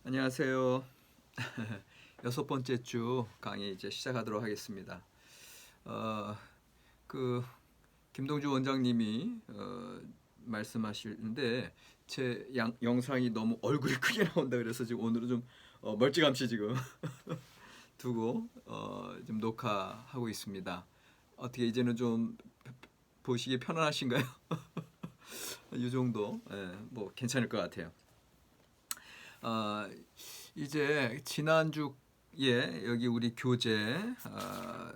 안녕하세요. 여섯 번째 주 강의 이제 시작하도록 하겠습니다. 어, 그 김동주 원장님이 말씀하시는데 제 영상이 너무 얼굴이 크게 나온다 그래서 지금 오늘은 좀 멀찌감치 지금 두고 좀 녹화하고 있습니다. 어떻게 이제는 좀 보시기 편안하신가요? 이 정도, 뭐 괜찮을 것 같아요. 어, 이제 지난주에 여기 우리 교재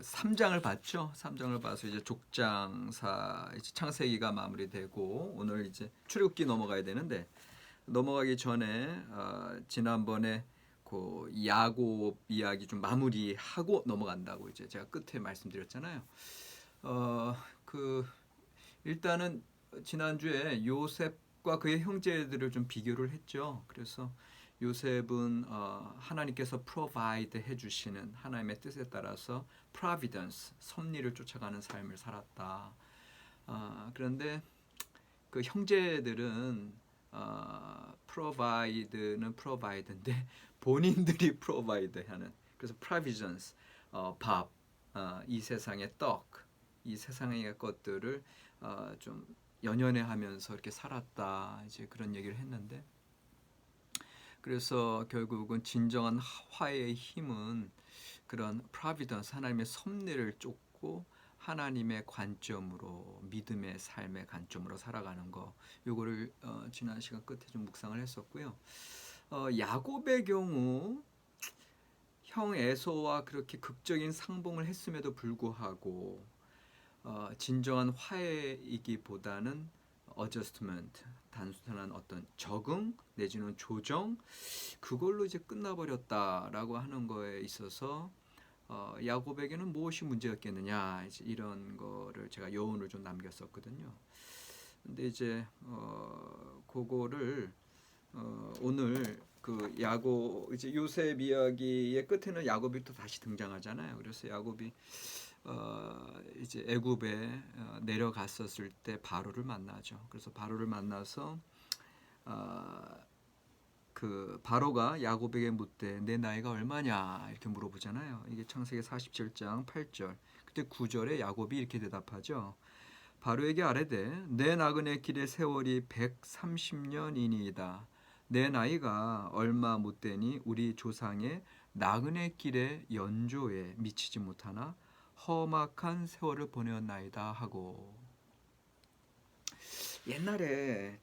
3장을 봤죠. 3장을 봐서 이제 족장사 이제 창세기가 마무리되고 오늘 이제 출애굽기 넘어가야 되는데 넘어가기 전에 지난번에 그 야곱 이야기 좀 마무리하고 넘어간다고 이제 제가 끝에 말씀드렸잖아요. 어, 그 일단은 지난주에 요셉과 그의 형제들을 좀 비교를 했죠. 그래서 요셉은 하나님께서 provide 해주시는 하나님의 뜻에 따라서 providence, 섭리를 쫓아가는 삶을 살았다. 그런데 그 형제들은 provide는 provide인데 본인들이 provide 하는 그래서 provisions, 밥, 이 세상의 떡, 이 세상의 것들을 좀 연연해하면서 이렇게 살았다 이제 그런 얘기를 했는데 그래서 결국은 진정한 화해의 힘은 그런 providence 하나님의 섭리를 쫓고 하나님의 관점으로 믿음의 삶의 관점으로 살아가는 거 요거를 지난 시간 끝에 좀 묵상을 했었고요. 야곱의 경우 형 에서와 그렇게 극적인 상봉을 했음에도 불구하고 진정한 화해이기보다는 adjustment, 단순한 어떤 적응 내지는 조정 그걸로 이제 끝나버렸다라고 하는 거에 있어서 야곱에게는 무엇이 문제였겠느냐 이제 이런 거를 제가 여운을 좀 남겼었거든요. 근데 이제 그거를 오늘 그 야곱 이제 요셉 이야기의 끝에는 야곱이 또 다시 등장하잖아요. 그래서 야곱이 이제 애굽에 내려갔었을 때 바로를 만나죠. 그래서 바로를 만나서 그 바로가 야곱에게 묻되 내 나이가 얼마냐 이렇게 물어보잖아요. 이게 창세기 47장 8절. 그때 9절에 야곱이 이렇게 대답하죠. 바로에게 아뢰되 내 나그네 길의 세월이 130년이니이다. 내 나이가 얼마 못되니 우리 조상의 나그네 길의 연조에 미치지 못하나 험악한 세월을 보내었나이다 하고 옛날에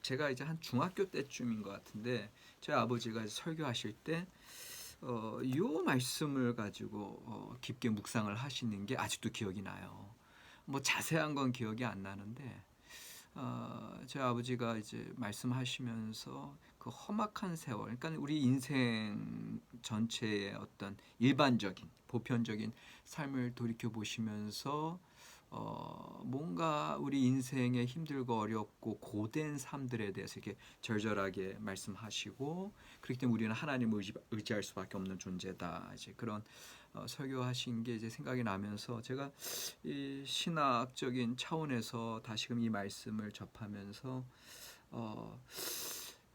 제가 이제 한 중학교 때쯤인 것 같은데 저희 아버지가 설교하실 때 요 말씀을 가지고 깊게 묵상을 하시는 게 아직도 기억이 나요. 뭐 자세한 건 기억이 안 나는데 제 아버지가 이제 말씀하시면서 그 험악한 세월, 그러니까 우리 인생 전체의 어떤 일반적인 보편적인 삶을 돌이켜 보시면서 뭔가 우리 인생에 힘들고 어렵고 고된 삶들에 대해서 이렇게 절절하게 말씀하시고 그렇기 때문에 우리는 하나님을 의지할 수밖에 없는 존재다. 이제 그런 설교하신 게 이제 생각이 나면서 제가 이 신학적인 차원에서 다시금 이 말씀을 접하면서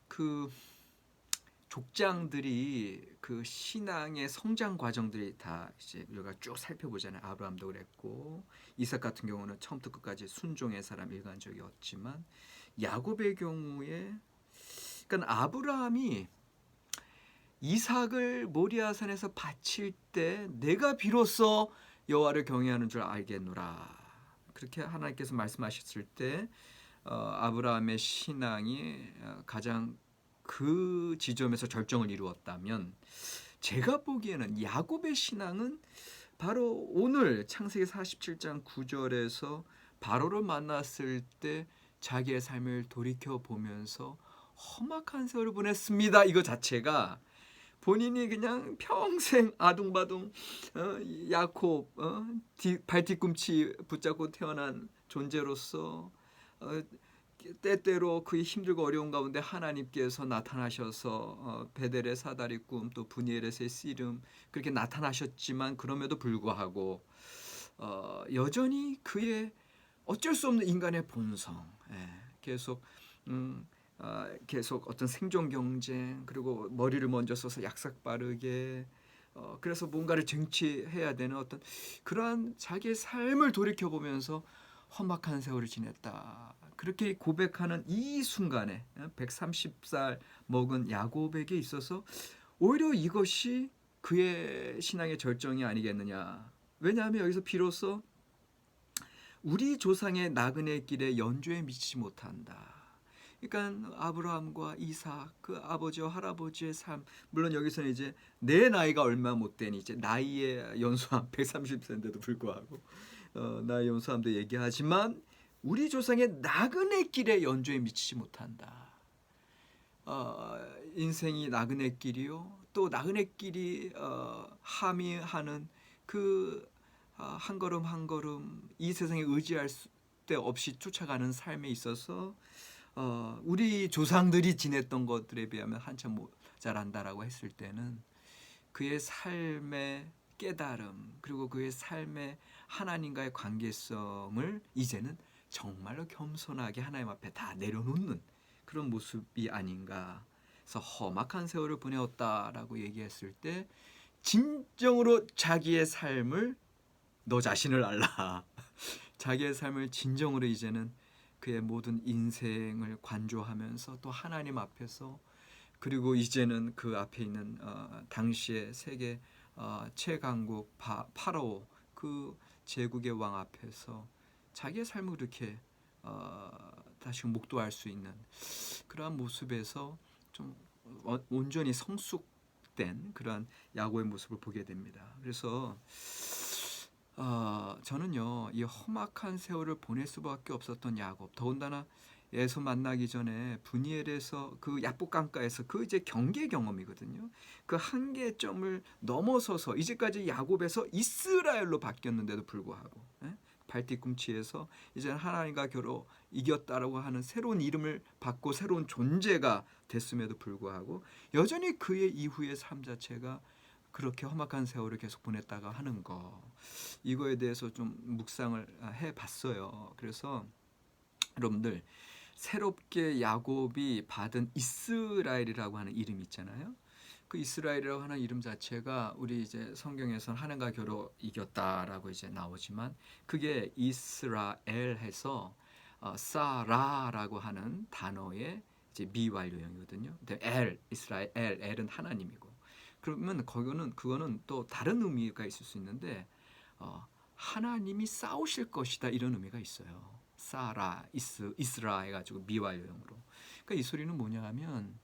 그 족장들이 그 신앙의 성장 과정들이 다 이제 우리가 쭉 살펴보잖아요. 아브라함도 그랬고 이삭 같은 경우는 처음부터 끝까지 순종의 사람 일관적이었지만 야곱의 경우에 그러니까 아브라함이 이삭을 모리아산에서 바칠 때 내가 비로소 여호와를 경외하는 줄 알겠노라. 그렇게 하나님께서 말씀하셨을 때 아브라함의 신앙이 가장 그 지점에서 절정을 이루었다면 제가 보기에는 야곱의 신앙은 바로 오늘 창세기 47장 9절에서 바로를 만났을 때 자기의 삶을 돌이켜 보면서 험악한 세월을 보냈습니다. 이거 자체가 본인이 그냥 평생 아둥바둥 야곱 발 뒤꿈치 붙잡고 태어난 존재로서 때때로 그 힘들고 어려운 가운데 하나님께서 나타나셔서 베델의 사다리 꿈 또 브니엘에서의 씨름 그렇게 나타나셨지만 그럼에도 불구하고 여전히 그의 어쩔 수 없는 인간의 본성 계속 계속 어떤 생존 경쟁, 그리고 머리를 먼저 써서 약삭 빠르게 그래서 뭔가를 쟁취해야 되는 어떤 그러한 자기의 삶을 돌이켜 보면서 험악한 세월을 지냈다. 그렇게 고백하는 이 순간에 130살 먹은 야곱에게 있어서 오히려 이것이 그의 신앙의 절정이 아니겠느냐. 왜냐하면 여기서 비로소 우리 조상의 나그네 길에 연조에 미치지 못한다. 그러니까 아브라함과 이삭 그 아버지와 할아버지의 삶, 물론 여기서는 이제 내 나이가 얼마 못 되니 이제 나이의 연소함 130세인데도 불구하고 나이 연소함도 얘기하지만 우리 조상의 나그네 길에 연조에 미치지 못한다. 인생이 나그네 길이요, 또 나그네 길이 함의하는 그 한 걸음 한 걸음 이 세상에 의지할 데 없이 쫓아가는 삶에 있어서 우리 조상들이 지냈던 것들에 비하면 한참 모자란다라고 했을 때는 그의 삶의 깨달음, 그리고 그의 삶의 하나님과의 관계성을 이제는 정말로 겸손하게 하나님 앞에 다 내려놓는 그런 모습이 아닌가. 그래서 험악한 세월을 보내었다라고 얘기했을 때 진정으로 자기의 삶을, 너 자신을 알라. 자기의 삶을 진정으로 이제는 그의 모든 인생을 관조하면서 또 하나님 앞에서, 그리고 이제는 그 앞에 있는 당시의 세계 최강국 파라오 그 제국의 왕 앞에서 자기의 삶을 그렇게 다시 목도할 수 있는 그러한 모습에서 좀 온전히 성숙된 그러한 야곱의 모습을 보게 됩니다. 그래서 저는요, 이 험악한 세월을 보낼 수밖에 없었던 야곱, 더군다나 예수 만나기 전에 브니엘에서 그 야복 강가에서 그 이제 경계 경험이거든요. 그 한계점을 넘어서서 이제까지 야곱에서 이스라엘로 바뀌었는데도 불구하고 발뒤꿈치에서 이제 하나님과 겨루 이겼다라고 하는 새로운 이름을 받고 새로운 존재가 됐음에도 불구하고 여전히 그의 이후의 삶 자체가 그렇게 험악한 세월을 계속 보냈다가 하는 거, 이거에 대해서 좀 묵상을 해봤어요. 그래서 여러분들, 새롭게 야곱이 받은 이스라엘이라고 하는 이름이 있잖아요. 그 이스라엘이라고 하는 이름 자체가 우리 이제 성경에서는 하나님과 겨루 이겼다라고 이제 나오지만 그게 이스라엘해서 사라라고 하는 단어의 이제 미완료형이거든요. 근데 이스라엘, 엘은 하나님이고. 그러면 그거는 또 다른 의미가 있을 수 있는데 하나님이 싸우실 것이다 이런 의미가 있어요. 사라 이스라 해가지고 미완료형으로. 그러니까 이 소리는 뭐냐 하면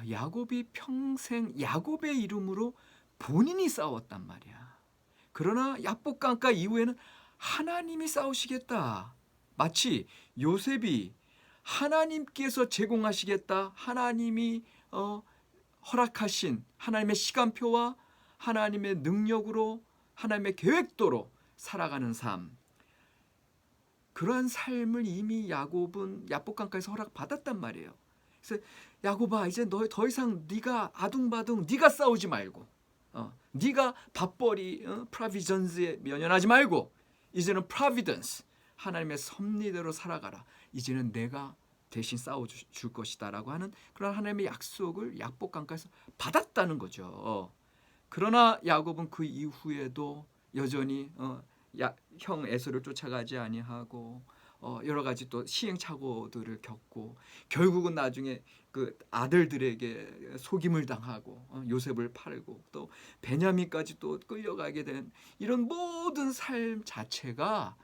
야곱이 평생 야곱의 이름으로 본인이 싸웠단 말이야. 그러나 야복강가 이후에는 하나님이 싸우시겠다. 마치 요셉이 하나님께서 제공하시겠다. 하나님이 허락하신 하나님의 시간표와 하나님의 능력으로 하나님의 계획도로 살아가는 삶, 그러한 삶을 이미 야곱은 야복강가에서 허락받았단 말이에요. 그래서 야곱아, 이제 너 더 이상 네가 아둥바둥 네가 싸우지 말고 네가 밥벌이 프로비전스에 연연하지 말고 이제는 프로비던스 하나님의 섭리대로 살아가라. 이제는 내가 대신 싸워줄 것이다라고 하는 그런 하나님의 약속을 야복강가에서 받았다는 거죠. 그러나 야곱은 그 이후에도 여전히 형 에서를 쫓아가지 아니하고 여러 가지 또 시행착오들을 겪고 결국은 나중에 그 아들들에게 속임을 당하고 요셉을 팔고 또 베냐민까지 또 끌려가게 된 이런 모든 삶 자체가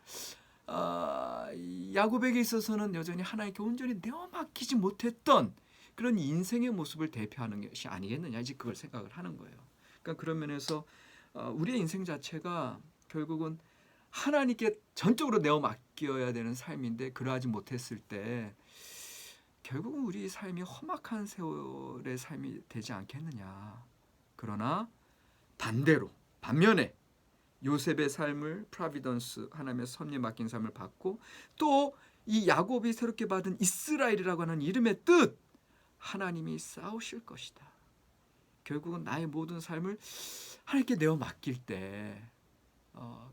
야곱에게 있어서는 여전히 하나님께 온전히 내어 맡기지 못했던 그런 인생의 모습을 대표하는 것이 아니겠느냐, 이제 그걸 생각을 하는 거예요. 그러니까 그런 면에서 우리의 인생 자체가 결국은 하나님께 전적으로 내어 맡겨야 되는 삶인데 그러하지 못했을 때 결국은 우리 삶이 험악한 세월의 삶이 되지 않겠느냐. 그러나 반면에 요셉의 삶을 프로비던스 하나님의 섭리에 맡긴 삶을 받고 또 이 야곱이 새롭게 받은 이스라엘이라고 하는 이름의 뜻, 하나님이 싸우실 것이다. 결국은 나의 모든 삶을 하나님께 내어 맡길 때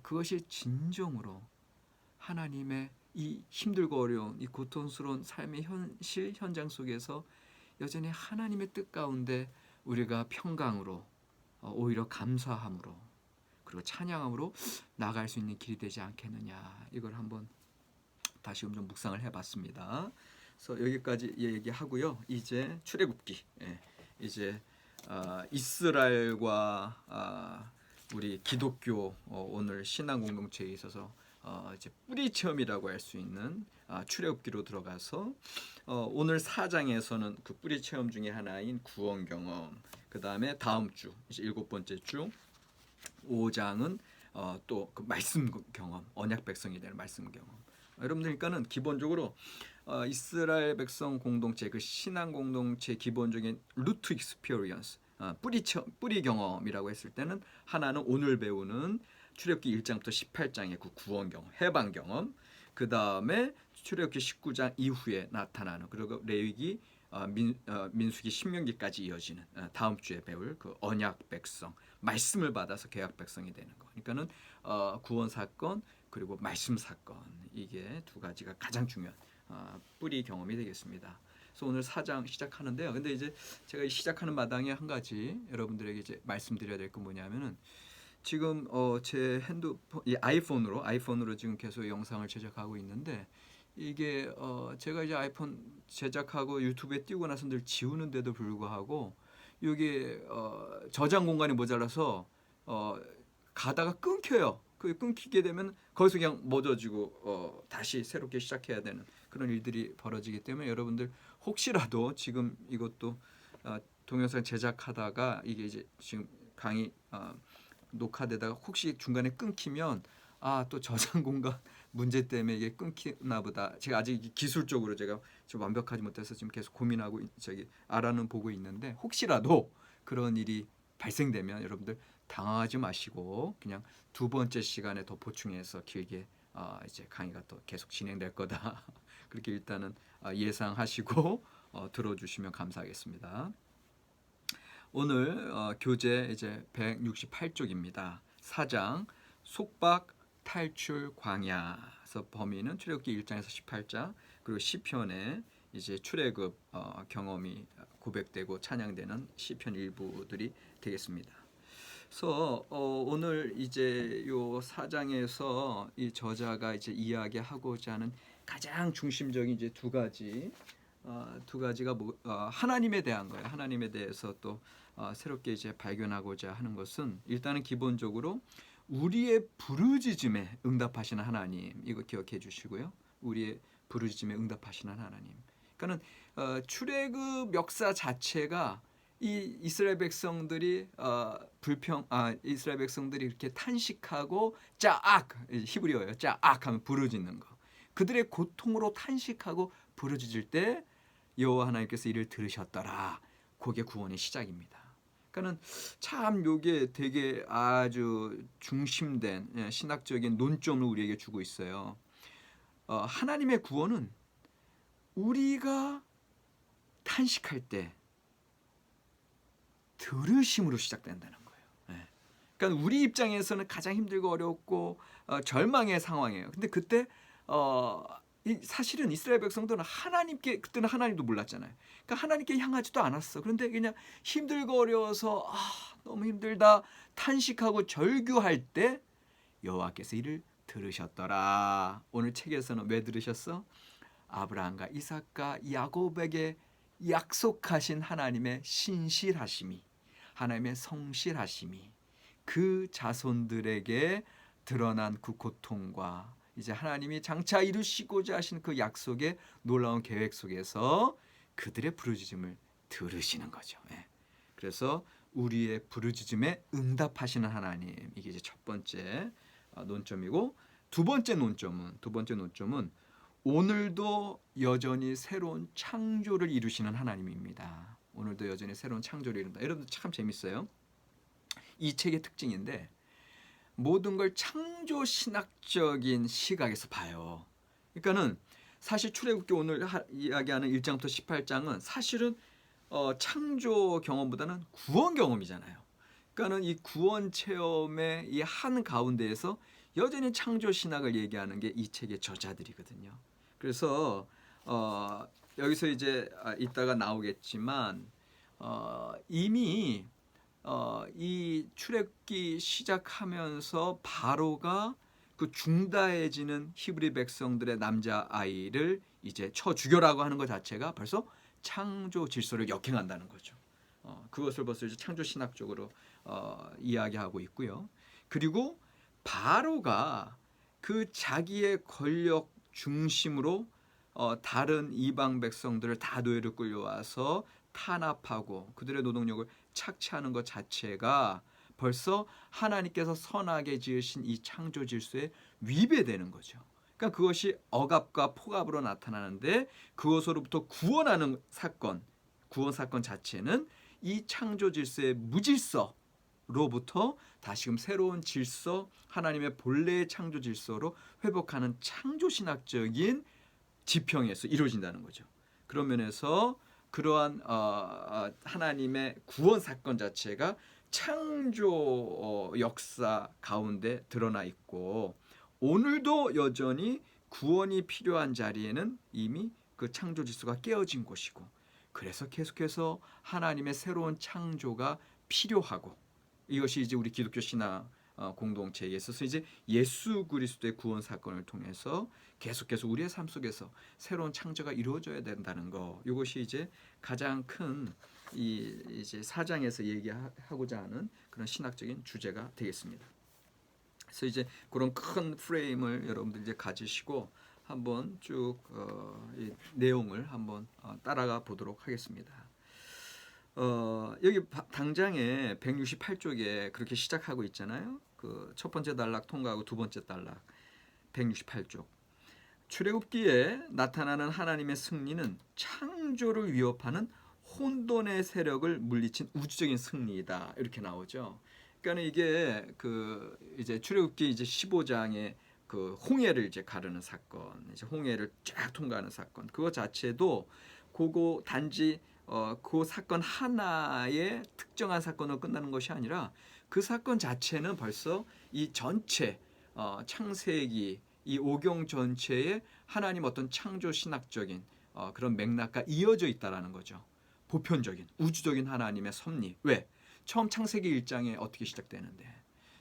그것이 진정으로 하나님의 이 힘들고 어려운 이 고통스러운 삶의 현실 현장 속에서 여전히 하나님의 뜻 가운데 우리가 평강으로 오히려 감사함으로 그리고 찬양함으로 나아갈 수 있는 길이 되지 않겠느냐, 이걸 한번 다시금 좀 묵상을 해봤습니다. 그래서 여기까지 얘기하고요. 이제 출애굽기, 이제 이스라엘과 우리 기독교 오늘 신앙 공동체에 있어서 이제 뿌리 체험이라고 할 수 있는 출애굽기로 들어가서 오늘 4장에서는 그 뿌리 체험 중에 하나인 구원 경험, 그 다음에 다음 주 이제 7번째 주 5장은 또 그 말씀 경험, 언약 백성이 되는 말씀 경험. 여러분들 그러니까는 기본적으로 이스라엘 백성 공동체, 그 신앙 공동체 기본적인 루트 익스피리언스, 뿌리 경험이라고 했을 때는 하나는 오늘 배우는 출애굽기 1장부터 18장의 그 구원 경험, 해방 경험, 그 다음에 출애굽기 19장 이후에 나타나는, 그리고 레위기, 민수기, 신명기까지 이어지는 다음 주에 배울 그 언약 백성, 말씀을 받아서 계약 백성이 되는 거. 그러니까는 구원 사건 그리고 말씀 사건, 이게 두 가지가 가장 중요한 뿌리 경험이 되겠습니다. 그래서 오늘 4장 시작하는데요. 근데 이제 제가 이 시작하는 마당에 한 가지 여러분들에게 이제 말씀드려야 될 건 뭐냐면은, 지금 제 핸드폰, 이 아이폰으로 지금 계속 영상을 제작하고 있는데, 이게 제가 이제 아이폰 제작하고 유튜브에 띄우고 나서 늘 지우는데도 불구하고 이게 저장 공간이 모자라서 가다가 끊겨요. 그 끊기게 되면 거기서 그냥 멎어지고 다시 새롭게 시작해야 되는 그런 일들이 벌어지기 때문에, 여러분들 혹시라도 지금 이것도 동영상 제작하다가 이게 이제 지금 강의 녹화되다가 혹시 중간에 끊기면 또 저장 공간 문제 때문에 이게 끊기나 보다. 제가 아직 기술적으로 제가 좀 완벽하지 못해서 지금 계속 고민하고 알아는 보고 있는데, 혹시라도 그런 일이 발생되면 여러분들 당황하지 마시고 그냥 두 번째 시간에 더 보충해서 길게 이제 강의가 또 계속 진행될 거다. 그렇게 일단은 예상하시고 들어주시면 감사하겠습니다. 오늘 교재 이제 168쪽입니다. 4장 속박 탈출 광야에서 범위는 출애굽기 1장에서 18장, 그리고 시편에 이제 출애굽 경험이 고백되고 찬양되는 시편 일부들이 되겠습니다. 그래서 오늘 이제 요 4장에서 이 저자가 이제 이야기하고자 하는 가장 중심적인 이제 두 가지가 하나님에 대한 거예요. 하나님에 대해서 또 새롭게 이제 발견하고자 하는 것은, 일단은 기본적으로 우리의 부르짖음에 응답하시는 하나님, 이거 기억해 주시고요. 우리의 부르짖음에 응답하시는 하나님. 그러니까는 출애굽 역사 자체가 이 이스라엘 백성들이 이스라엘 백성들이 이렇게 탄식하고 짜악, 히브리어예요. 짜악 하면 부르짖는 거. 그들의 고통으로 탄식하고 부르짖을 때 여호와 하나님께서 이를 들으셨더라. 그게 구원의 시작입니다. 그러니까는 참 요게 되게 아주 중심된 신학적인 논점을 우리에게 주고 있어요. 하나님의 구원은 우리가 탄식할 때 들으심으로 시작된다는 거예요. 그러니까 우리 입장에서는 가장 힘들고 어렵고 절망의 상황이에요. 근데 그때 사실은 이스라엘 백성들은 그때는 하나님도 몰랐잖아요. 그러니까 하나님께 향하지도 않았어. 그런데 그냥 힘들고 어려워서 너무 힘들다 탄식하고 절규할 때 여호와께서 이를 들으셨더라. 오늘 책에서는 왜 들으셨어? 아브라함과 이삭과 야곱에게 약속하신 하나님의 신실하심이, 하나님의 성실하심이 그 자손들에게 드러난 그 고통과 이제 하나님이 장차 이루시고자 하신 그 약속의 놀라운 계획 속에서 그들의 부르짖음을 들으시는 거죠. 그래서 우리의 부르짖음에 응답하시는 하나님, 이게 이제 첫 번째 논점이고, 두 번째 논점은 오늘도 여전히 새로운 창조를 이루시는 하나님입니다. 오늘도 여전히 새로운 창조를 이룬다. 여러분들 참 재밌어요. 이 책의 특징인데 모든 걸 창조 신학적인 시각에서 봐요. 그러니까는 사실 출애굽기 오늘 이야기하는 1장부터 18장은 사실은 창조 경험보다는 구원 경험이잖아요. 그러니까는 이 구원 체험의 이 한 가운데에서 여전히 창조 신학을 얘기하는 게 이 책의 저자들이거든요. 그래서 여기서 이제 이따가 나오겠지만 이미 이 출애굽기 시작하면서 바로가 그 중다해지는 히브리 백성들의 남자 아이를 이제 쳐 죽여라고 하는 것 자체가 벌써 창조 질서를 역행한다는 거죠. 그것을 벌써 이제 창조 신학적으로 이야기하고 있고요. 그리고 바로가 그 자기의 권력 중심으로 다른 이방 백성들을 다 노예로 끌려와서 탄압하고 그들의 노동력을 착취하는 것 자체가 벌써 하나님께서 선하게 지으신 이 창조 질서에 위배되는 거죠. 그러니까 그것이 억압과 폭압으로 나타나는데 그것으로부터 구원하는 사건, 구원 사건 자체는 이 창조 질서의 무질서로부터 다시금 새로운 질서, 하나님의 본래의 창조 질서로 회복하는 창조 신학적인 지평에서 이루어진다는 거죠. 그런 면에서 그러한 하나님의 구원 사건 자체가 창조 역사 가운데 드러나 있고 오늘도 여전히 구원이 필요한 자리에는 이미 그 창조 질서가 깨어진 곳이고 그래서 계속해서 하나님의 새로운 창조가 필요하고 이것이 이제 우리 기독교 신학 공동체에 있어서 이제 예수 그리스도의 구원 사건을 통해서 계속해서 우리의 삶 속에서 새로운 창조가 이루어져야 된다는 거. 이것이 이제 가장 큰 이제 사장에서 얘기하고자 하는 그런 신학적인 주제가 되겠습니다. 그래서 이제 그런 큰 프레임을 여러분들 이제 가지시고 한번 쭉 이 내용을 한번 따라가 보도록 하겠습니다. 여기 당장에 168쪽에 그렇게 시작하고 있잖아요. 그 첫 번째 단락 통과하고 두 번째 단락 168쪽. 출애굽기에 나타나는 하나님의 승리는 창조를 위협하는 혼돈의 세력을 물리친 우주적인 승리이다. 이렇게 나오죠. 그러니까 이게 그 이제 출애굽기 이제 15장에 그 홍해를 이제 가르는 사건, 이제 홍해를 쫙 통과하는 사건, 그거 자체도 그거 단지 그 사건 하나의 특정한 사건으로 끝나는 것이 아니라 그 사건 자체는 벌써 이 전체 창세기 이 오경 전체에 하나님 어떤 창조 신학적인 그런 맥락과 이어져 있다라는 거죠. 보편적인 우주적인 하나님의 섭리. 왜? 처음 창세기 1장에 어떻게 시작되는데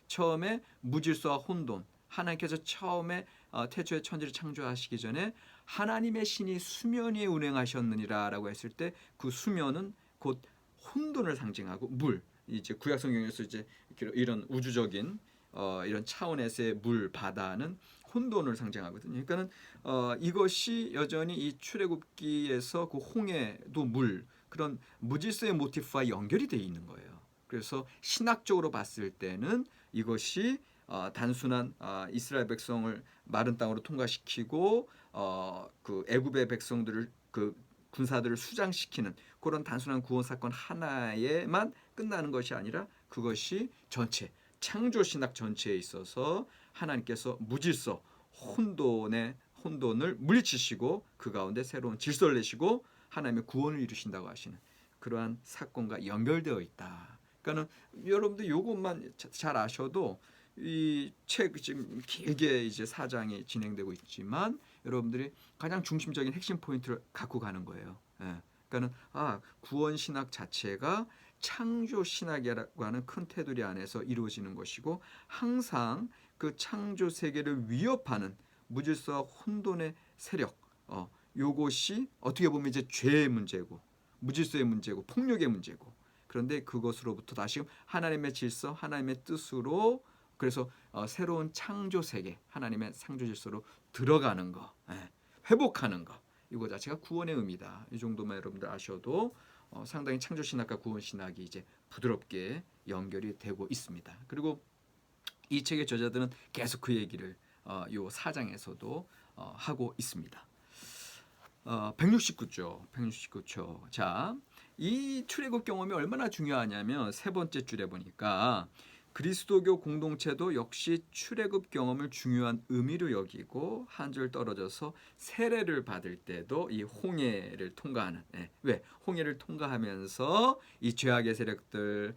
처음에 무질서와 혼돈 하나님께서 처음에 태초에 천지를 창조하시기 전에 하나님의 신이 수면 위에 운행하셨느니라 라고 했을 때 그 수면은 곧 혼돈을 상징하고 물 이제 구약 성경에서 이제 이런 우주적인 이런 차원에서의 물 바다는 혼돈을 상징하거든요. 그러니까는 이것이 여전히 이 출애굽기에서 그 홍해도 물 그런 무질서의 모티프와 연결이 되어 있는 거예요. 그래서 신학적으로 봤을 때는 이것이 단순한 이스라엘 백성을 마른 땅으로 통과시키고 그 애굽의 백성들을 그 군사들을 수장시키는 그런 단순한 구원 사건 하나에만 끝나는 것이 아니라 그것이 전체 창조 신학 전체에 있어서 하나님께서 무질서 혼돈을 물리치시고 그 가운데 새로운 질서를 내시고 하나님의 구원을 이루신다고 하시는 그러한 사건과 연결되어 있다. 그러니까는 여러분들 이것만 잘 아셔도 이 책 지금 길게 이제 4장이 진행되고 있지만 여러분들이 가장 중심적인 핵심 포인트를 갖고 가는 거예요. 예. 그러니까는 구원 신학 자체가 창조 신학이라고 하는 큰 테두리 안에서 이루어지는 것이고 항상 그 창조 세계를 위협하는 무질서와 혼돈의 세력, 요것이 어떻게 보면 이제 죄의 문제고 무질서의 문제고 폭력의 문제고 그런데 그것으로부터 다시 하나님의 질서, 하나님의 뜻으로 그래서 새로운 창조 세계, 하나님의 창조 질서로 들어가는 거, 회복하는 거 이거 자체가 구원의 의미다. 이 정도만 여러분들 아셔도 상당히 창조 신학과 구원 신학이 이제 부드럽게 연결이 되고 있습니다. 그리고 이 책의 저자들은 계속 그 얘기를 요 4장에서도 하고 있습니다. 169조. 자, 이 출애굽 경험이 얼마나 중요하냐면 세 번째 줄에 보니까 그리스도교 공동체도 역시 출애굽 경험을 중요한 의미로 여기고 한 줄 떨어져서 세례를 받을 때도 이 홍해를 통과하는 왜 홍해를 통과하면서 이 죄악의 세력들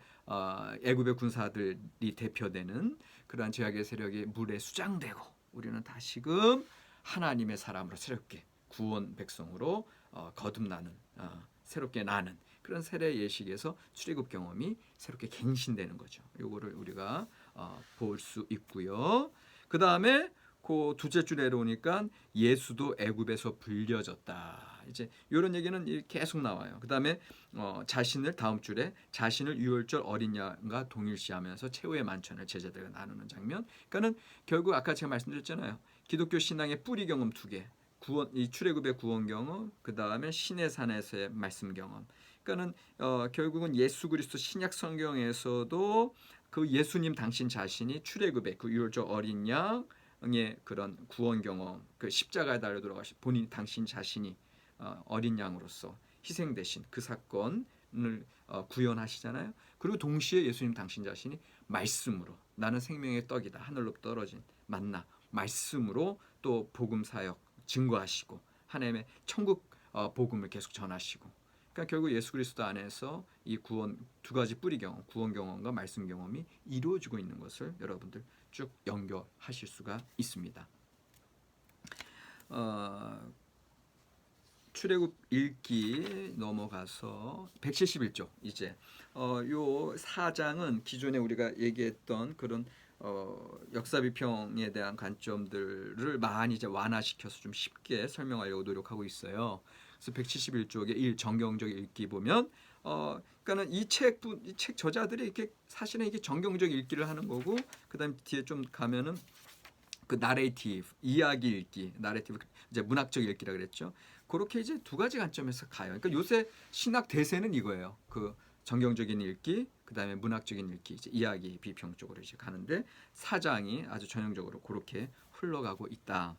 애굽의 군사들이 대표되는 그러한 죄악의 세력이 물에 수장되고 우리는 다시금 하나님의 사람으로 새롭게 구원 백성으로 거듭나는 새롭게 나는 그런 세례 예식에서 출애굽 경험이 새롭게 갱신되는 거죠. 요거를 우리가 볼 수 있고요. 그 다음에 그 둘째 주 내려오니까 예수도 애굽에서 불려졌다. 이제 이런 얘기는 계속 나와요. 그 다음에 자신을 다음 줄에 자신을 유월절 어린 양과 동일시하면서 최후의 만찬을 제자들과 나누는 장면. 그러니까는 결국 아까 제가 말씀드렸잖아요. 기독교 신앙의 뿌리 경험 두 개. 구원, 이 출애굽의 구원 경험, 그 다음에 신의 산에서의 말씀 경험. 그러니까는 결국은 예수 그리스도 신약 성경에서도 그 예수님 당신 자신이 출애굽의 그 유월절 어린 양의 그런 구원 경험, 그 십자가에 달려 돌아가신 본인 당신 자신이 어린 양으로서 희생되신 그 사건을 구현하시잖아요. 그리고 동시에 예수님 당신 자신이 말씀으로 나는 생명의 떡이다 하늘로 떨어진 만나 말씀으로 또 복음 사역 증거하시고 하나님의 천국 복음을 계속 전하시고 그러니까 결국 예수 그리스도 안에서 이 구원 두 가지 뿌리 경험, 구원 경험과 말씀 경험이 이루어지고 있는 것을 여러분들 쭉 연결하실 수가 있습니다. 출애굽 읽기 넘어가서 171쪽 이제 요 4장은 기존에 우리가 얘기했던 그런 역사 비평에 대한 관점들을 많이 이제 완화시켜서 좀 쉽게 설명하려고 노력하고 있어요. 그래서 171쪽의 정경적 읽기 보면 그러니까는 이 책 저자들이 이렇게 사실은 이게 정경적 읽기를 하는 거고 그다음 뒤에 좀 가면은 그 나레이티브 이야기 읽기 나레이티브 이제 문학적 읽기라 그랬죠. 그렇게 이제 두 가지 관점에서 가요. 그러니까 요새 신학 대세는 이거예요. 그 정경적인 읽기, 그 다음에 문학적인 읽기, 이제 이야기 비평 쪽으로 이제 가는데 사장이 아주 전형적으로 그렇게 흘러가고 있다.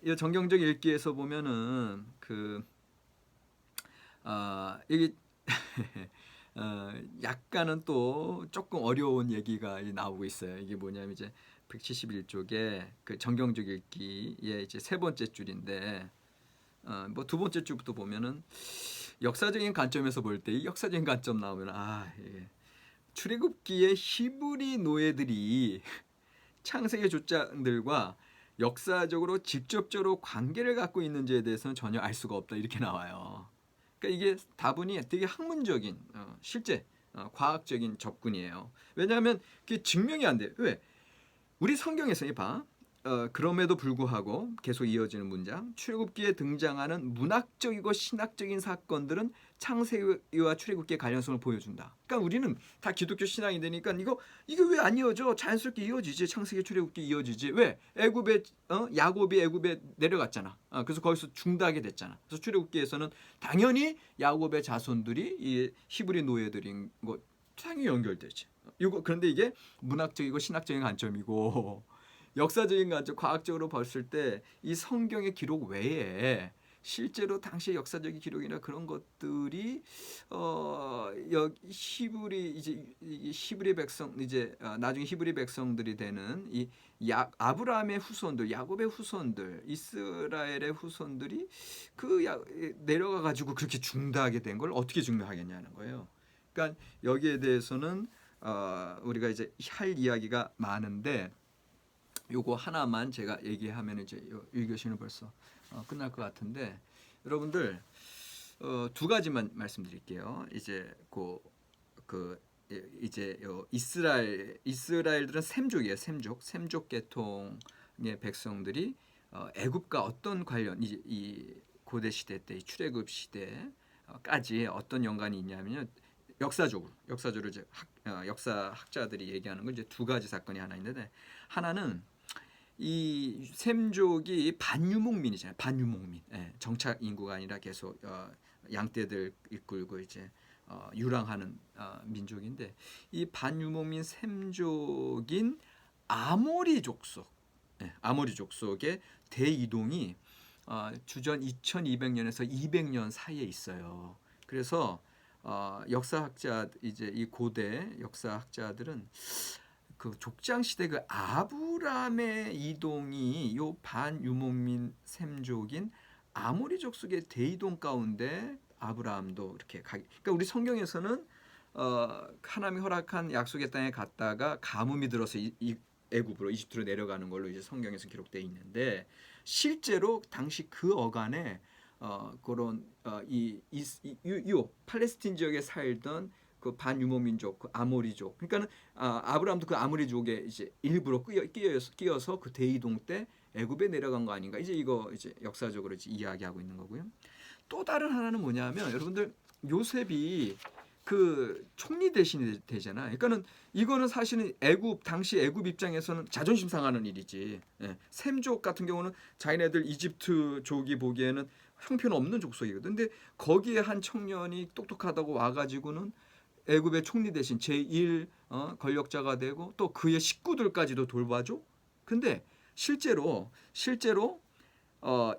이 정경적 읽기에서 보면은 이게 약간은 또 조금 어려운 얘기가 나오고 있어요. 이게 뭐냐면 이제 171쪽에 그 정경적 읽기의 이제 세 번째 줄인데 뭐 두 번째 줄부터 보면은 역사적인 관점에서 볼 때 이 역사적인 관점 나오면 이게 출애굽기의 히브리 노예들이 창세기 족장들과 역사적으로 직접적으로 관계를 갖고 있는지에 대해서는 전혀 알 수가 없다 이렇게 나와요. 그러니까 이게 다분히 되게 학문적인 실제 과학적인 접근이에요. 왜냐하면 그게 증명이 안 돼요. 왜? 우리 성경에서 봐. 그럼에도 불구하고 계속 이어지는 문장 출애굽기에 등장하는 문학적이고 신학적인 사건들은 창세기와 출애굽기의 관련성을 보여준다. 그러니까 우리는 다 기독교 신앙이 되니까 이게 왜 안 이어져? 자연스럽게 이어지지. 창세기 출애굽기 이어지지. 왜? 애굽에 야곱이 애굽에 내려갔잖아. 그래서 거기서 중다하게 됐잖아. 그래서 출애굽기에서는 당연히 야곱의 자손들이 이 히브리 노예들인 거 당연히 연결되지. 그런데 이게 문학적이고 신학적인 관점이고 역사적인 관점, 과학적으로 봤을 때 이 성경의 기록 외에 실제로 당시 역사적인 기록이나 그런 것들이 히브리 백성 나중에 히브리 백성들이 되는 이 아브라함의 후손들, 야곱의 후손들, 이스라엘의 후손들이 내려가 가지고 그렇게 중다하게 된 걸 어떻게 증명하겠냐는 거예요. 그러니까 여기에 대해서는 우리가 이제 할 이야기가 많은데 요거 하나만 제가 얘기하면 이제 1교시는 벌써 끝날 것 같은데 여러분들 두 가지만 말씀드릴게요. 이제 이제 이스라엘들은 셈족이에요. 셈족 계통의 백성들이 애굽과 어떤 관련 이 고대 시대 때 출애굽 시대까지 어떤 연관이 있냐면요. 역사적으로 이제 역사 학자들이 얘기하는 건 이제 두 가지 사건이 하나 있는데 하나는 이 셈족이 반유목민이잖아요. 반유목민. 정착 인구가 아니라 계속 양떼들 이끌고 이제 유랑하는 민족인데 이 반유목민 셈족인 아모리 족속의 대이동이 주전 2200년에서 200년 사이에 있어요. 그래서 역사학자 이제 이 고대 역사학자들은 그 족장 시대 그 아브람의 이동이 요 반유목민 셈족인 아모리족 속의 대이동 가운데 아브라함도 이렇게 가기. 그러니까 우리 성경에서는 하나님이 허락한 약속의 땅에 갔다가 가뭄이 들어서 이 애굽으로 이집트로 내려가는 걸로 이제 성경에서 기록되어 있는데 실제로 당시 그 어간에 그런 요 팔레스틴 지역에 살던 그 반유목민족, 그 아모리족. 그러니까는 아브라함도 그 아모리족에 이제 일부러 끼어서 그 대이동 때 애굽에 내려간 거 아닌가? 이제 이거 이제 역사적으로 이제 이야기하고 있는 거고요. 또 다른 하나는 뭐냐면 여러분들 요셉이 그 총리 대신이 되잖아요. 그러니까는 이거는 사실은 당시 애굽 입장에서는 자존심 상하는 일이지. 예. 셈족 같은 경우는 자기네들 이집트족이 보기에는 형편없는 족속이거든. 근데 거기에 한 청년이 똑똑하다고 와가지고는 애굽의 총리 대신 제1 권력자가 되고 또 그의 식구들까지도 돌봐줘. 근데 실제로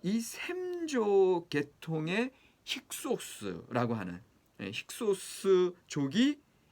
이 셈족 계통의 힉소스라고 하는 힉소스족이